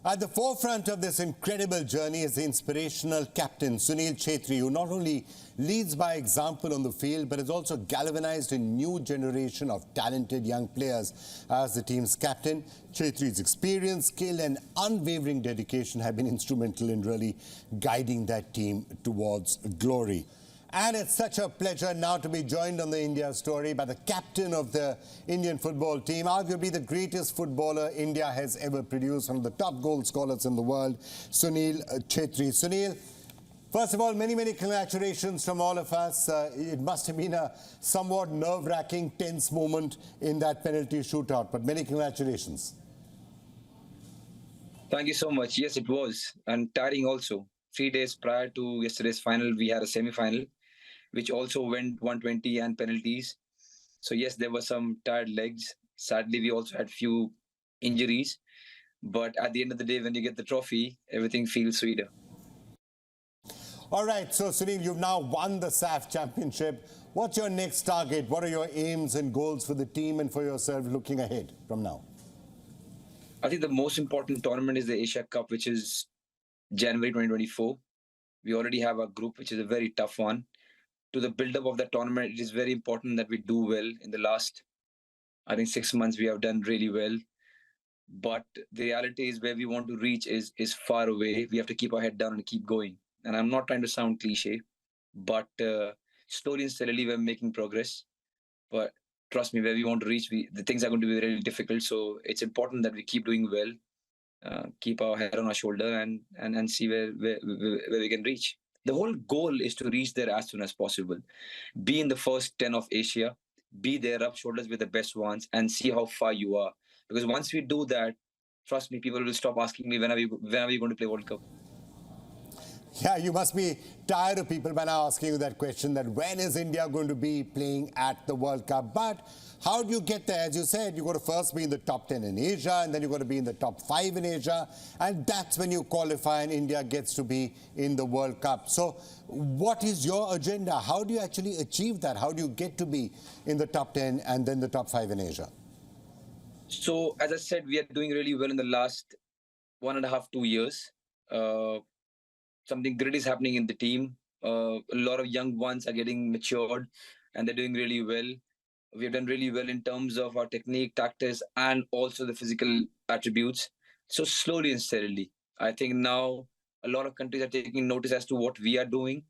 At the forefront of this incredible journey is the inspirational captain Sunil Chhetri, who not only leads by example on the field, but has also galvanized a new generation of talented young players. As the team's captain, Chhetri's experience, skill and unwavering dedication have been instrumental in really guiding that team towards glory. And it's such a pleasure now to be joined on the India story by the captain of the Indian football team, arguably the greatest footballer India has ever produced, one of the top goal scorers in the world, Sunil Chhetri. Sunil, first of all, many, many congratulations from all of us. It must have been a somewhat nerve-wracking, tense moment in that penalty shootout, but many congratulations. Thank you so much. Yes, it was, and tiring also. 3 days prior to yesterday's final, we had a semi-final, which also went 120 and penalties. So yes, there were some tired legs. Sadly, we also had few injuries. But at the end of the day, when you get the trophy, everything feels sweeter. All right, so Sunil, you've now won the SAFF Championship. What's your next target? What are your aims and goals for the team and for yourself looking ahead from now? I think the most important tournament is the Asia Cup, which is January 2024. We already have a group, which is a very tough one. To the build-up of the tournament, it is very important that we do well. In the last, I think, 6 months, we have done really well. But the reality is where we want to reach is far away. We have to keep our head down and keep going. And I'm not trying to sound cliche, but slowly and steadily, we're making progress. But trust me, where we want to reach, the things are going to be really difficult. So it's important that we keep doing well, keep our head on our shoulder and see where we can reach. The whole goal is to reach there as soon as possible. Be in the first 10 of Asia, be there, rub shoulders with the best ones, and see how far you are. Because once we do that, trust me, people will stop asking me when are we going to play World Cup. Yeah, you must be tired of people by now asking you that question, that when is India going to be playing at the World Cup? But how do you get there? As you said, you've got to first be in the top 10 in Asia, and then you've got to be in the top 5 in Asia, and that's when you qualify and India gets to be in the World Cup. So what is your agenda? How do you actually achieve that? How do you get to be in the top 10 and then the top 5 in Asia? So, as I said, we are doing really well in the last 1.5, 2 years. Something great is happening in the team. A lot of young ones are getting matured and they're doing really well. We have done really well in terms of our technique, tactics, and also the physical attributes. So slowly and steadily, I think now a lot of countries are taking notice as to what we are doing.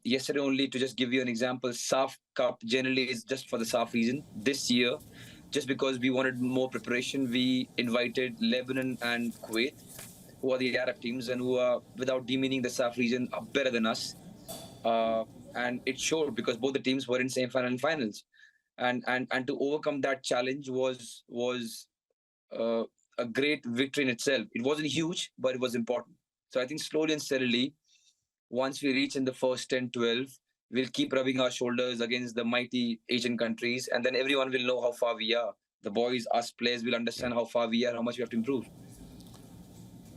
Yesterday only, to just give you an example, SAFF Cup generally is just for the SAFF region. This year, just because we wanted more preparation, we invited Lebanon and Kuwait, who are the Arab teams and who are, without demeaning the SAFF region, are better than us. And it showed because both the teams were in semi-final and finals. And to overcome that challenge was a great victory in itself. It wasn't huge, but it was important. So I think slowly and steadily, once we reach in the first 10, 12, we'll keep rubbing our shoulders against the mighty Asian countries, and then everyone will know how far we are. The boys, us players, will understand how far we are, how much we have to improve.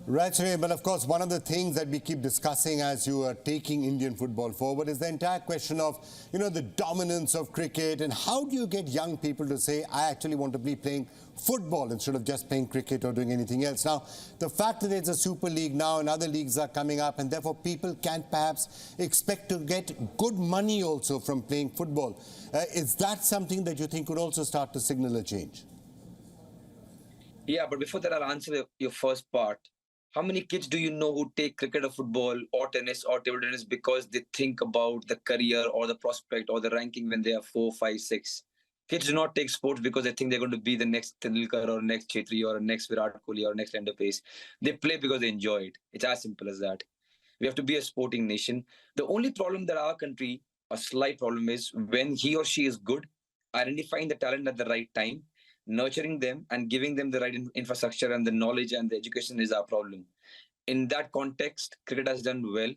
Right, Sunil, but of course, one of the things that we keep discussing as you are taking Indian football forward is the entire question of, the dominance of cricket, and how do you get young people to say, I actually want to be playing football instead of just playing cricket or doing anything else. Now, the fact that there's a Super League now and other leagues are coming up, and therefore people can perhaps expect to get good money also from playing football. Is that something that you think could also start to signal a change? Yeah, but before that, I'll answer your first part. How many kids do you know who take cricket or football or tennis or table tennis because they think about the career or the prospect or the ranking when they are 4, 5, 6? Kids do not take sports because they think they're going to be the next Tendulkar or next Chhetri or next Virat Kohli or next Ender Pace. They play because they enjoy it. It's as simple as that. We have to be a sporting nation. The only problem that our country, a slight problem, is when he or she is good, identifying the talent at the right time, nurturing them and giving them the right infrastructure and the knowledge and the education is our problem. In that context, cricket has done well.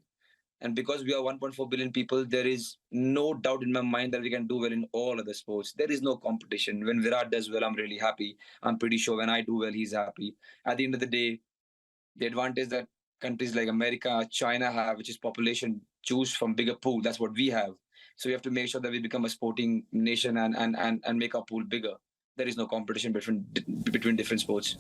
And because we are 1.4 billion people, there is no doubt in my mind that we can do well in all other sports. There is no competition. When Virat does well, I'm really happy. I'm pretty sure when I do well, he's happy. At the end of the day, the advantage that countries like America, China have, which is population, choose from bigger pool. That's what we have. So we have to make sure that we become a sporting nation and make our pool bigger. There is no competition between different sports.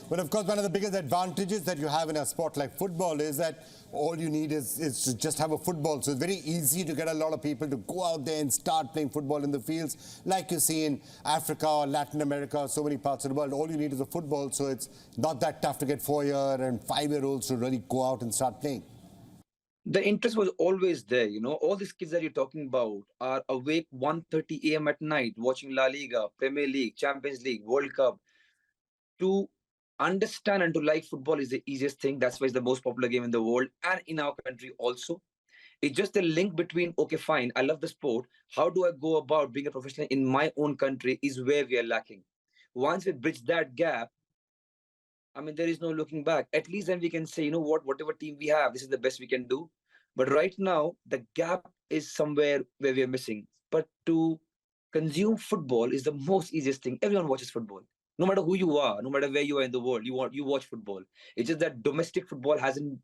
But of course, one of the biggest advantages that you have in a sport like football is that all you need is to just have a football. So it's very easy to get a lot of people to go out there and start playing football in the fields, like you see in Africa or Latin America, or so many parts of the world. All you need is a football, so it's not that tough to get 4-year and 5-year-olds to really go out and start playing. The interest was always there. All these kids that you're talking about are awake 1:30 a.m. at night watching La Liga, Premier League, Champions League, World Cup. To understand and to like football is the easiest thing. That's why it's the most popular game in the world and in our country also. It's just a link between, okay, fine, I love the sport. How do I go about being a professional in my own country is where we are lacking. Once we bridge that gap, I mean, there is no looking back. At least then we can say, you know what, whatever team we have, this is the best we can do. But right now, the gap is somewhere where we are missing. But to consume football is the most easiest thing. Everyone watches football. No matter who you are, no matter where you are in the world, you watch football. It's just that domestic football hasn't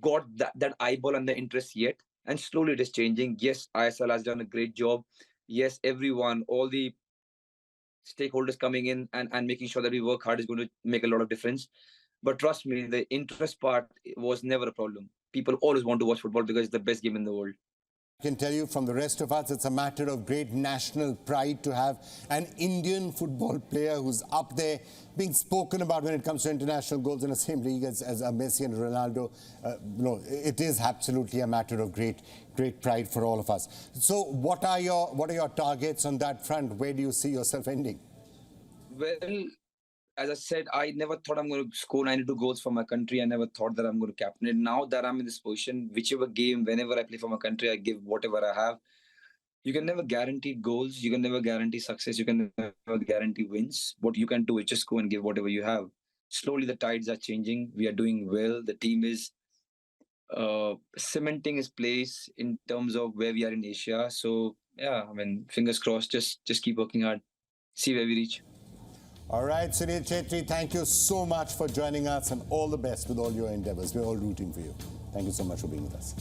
got that eyeball and the interest yet. And slowly it is changing. Yes, ISL has done a great job. Yes, everyone, all the stakeholders coming in and making sure that we work hard is going to make a lot of difference. But trust me, the interest part was never a problem. People always want to watch football because it's the best game in the world. I can tell you from the rest of us, it's a matter of great national pride to have an Indian football player who's up there being spoken about when it comes to international goals in the same league as Messi and Ronaldo. It is absolutely a matter of great pride for all of us. So what are your targets on that front? Where do you see yourself ending? Well, as I said, I never thought I'm going to score 92 goals for my country. I never thought that I'm going to captain it. Now that I'm in this position, whichever game, whenever I play for my country, I give whatever I have. You can never guarantee goals. You can never guarantee success. You can never guarantee wins. What you can do is just go and give whatever you have. Slowly, the tides are changing. We are doing well. The team is cementing its place in terms of where we are in Asia. So, yeah, I mean, fingers crossed. Just keep working hard. See where we reach. All right, Sunil Chhetri, thank you so much for joining us and all the best with all your endeavors. We're all rooting for you. Thank you so much for being with us.